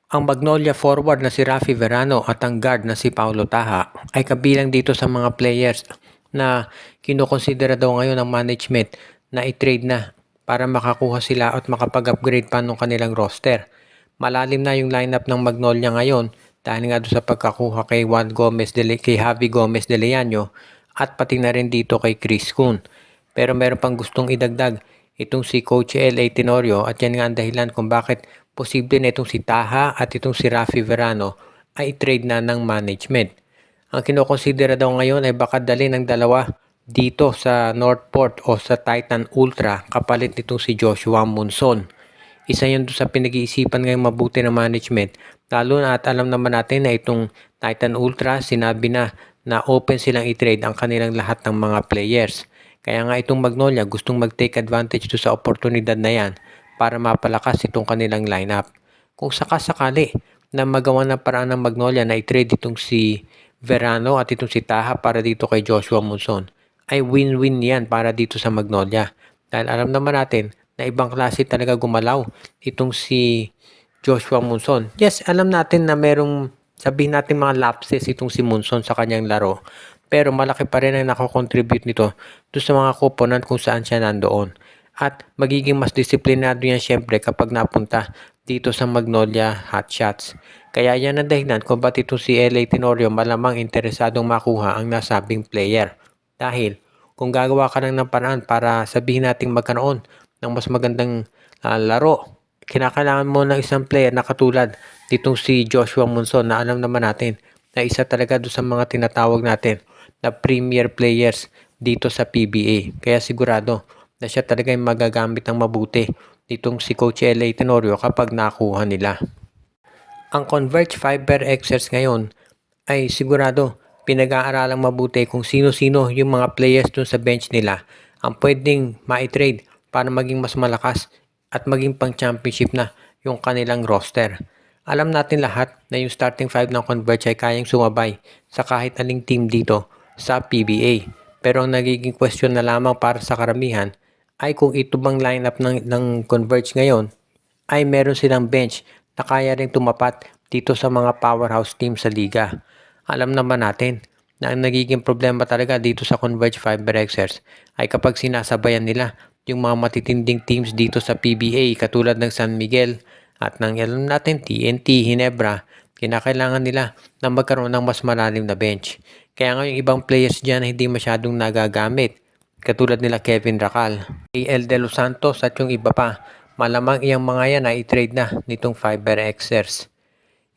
Ang Magnolia forward na si Rafi Verano at ang guard na si Paulo Taha ay kabilang dito sa mga players na kinukonsidera daw ngayon ng management na i-trade na para makakuha sila at makapag-upgrade pa ng kanilang roster. Malalim na yung lineup ng Magnolia ngayon dahil nga doon sa pagkakuha kay Javi Gomez de Leano at pati na rin dito kay Chris Kun. Pero meron pang gustong idagdag itong si Coach L.A. Tenorio at yan nga ang dahilan kung bakit posible na itong si Taha at itong si Rafi Verano ay trade na ng management. Ang kinokonsidera daw ngayon ay baka dali ng dalawa dito sa Northport o sa Titan Ultra kapalit nitong si Joshua Monson. Isa yan doon sa pinag-iisipan ngayong mabuti ng management, lalo na at alam naman natin na itong Titan Ultra sinabi na open silang i-trade ang kanilang lahat ng mga players. Kaya nga itong Magnolia gustong mag-take advantage doon sa oportunidad na yan para mapalakas itong kanilang lineup. Kung sakasakali na magawa ng paraan ng Magnolia na i-trade itong si Verano at itong si Taha para dito kay Joshua Monson, ay win-win yan para dito sa Magnolia. Dahil alam naman natin na ibang klase talaga gumalaw itong si Joshua Monson. Yes, alam natin na merong sabihin natin mga lapses itong si Monson sa kanyang laro. Pero malaki pa rin ang nakakontribute nito doon sa mga koponan kung saan siya nandoon. At magiging mas disiplinado yan syempre kapag napunta dito sa Magnolia Hotshots. Kaya yan ang dahilan kung ba't ito si L.A. Tenorio malamang interesadong makuha ang nasabing player. Dahil kung gagawa ka lang ng paraan para sabihin nating magkaroon ng mas magandang laro, kinakailangan mo ng isang player na katulad ditong si Joshua Monson na alam naman natin na isa talaga doon sa mga tinatawag natin na premier players dito sa PBA. Kaya sigurado na siya talaga yung magagamit ng mabuti ditong si Coach L.A. Tenorio kapag nakuha nila. Ang Converge Fiber Xers ngayon ay sigurado pinag-aaralang mabuti kung sino-sino yung mga players dun sa bench nila ang pwedeng ma-trade para maging mas malakas at maging pang championship na yung kanilang roster. Alam natin lahat na yung starting five ng Converge ay kayang sumabay sa kahit aling team dito sa PBA. Pero ang nagiging question na lamang para sa karamihan ay kung ito bang lineup ng Converge ngayon ay meron silang bench na kaya rin tumapat dito sa mga powerhouse team sa liga. Alam naman natin na ang nagiging problema talaga dito sa Converge Fiber Xers ay kapag sinasabayan nila yung mga matitinding teams dito sa PBA katulad ng San Miguel at ng alam natin TNT, Ginebra, kinakailangan nila na magkaroon ng mas malalim na bench. Kaya nga yung ibang players dyan hindi masyadong nagagamit katulad nila Kevin Racal, AL De Los Santos at yung iba pa. Malamang iyang mga yan ay i-trade na nitong Fiber Xers.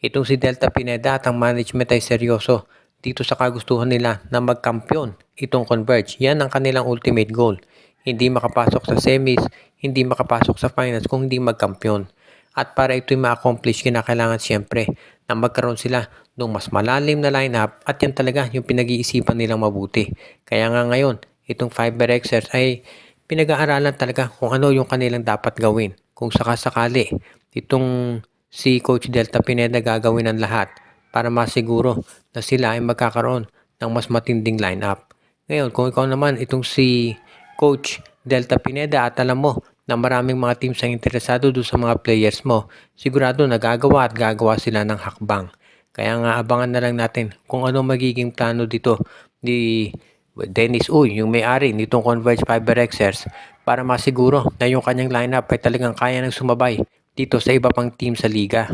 Itong si Delta Pineda at ang management ay seryoso dito sa kagustuhan nila na magkampiyon itong Converge. Yan ang kanilang ultimate goal. Hindi makapasok sa semis, hindi makapasok sa finals kung hindi magkampiyon. At para ito'y ma-accomplish, kinakailangan siyempre na magkaroon sila ng mas malalim na lineup at yan talaga yung pinag-iisipan nilang mabuti. Kaya nga ngayon, itong Fiber Xers ay pinag-aaralan talaga kung ano yung kanilang dapat gawin. Kung sakasakali, itong si Coach Delta Pineda gagawin ang lahat para masiguro na sila ay magkakaroon ng mas matinding lineup. Ngayon, kung ikaw naman itong si Coach Delta Pineda at alam mo na maraming mga teams ang interesado doon sa mga players mo, sigurado nagagawa at gagawa sila ng hakbang. Kaya nga abangan na lang natin kung ano magiging plano dito ni Dennis Uy, yung may-ari nitong Converge Fiber Xers para masiguro na yung kanyang lineup ay talagang kaya ng sumabay dito sa iba pang team sa liga.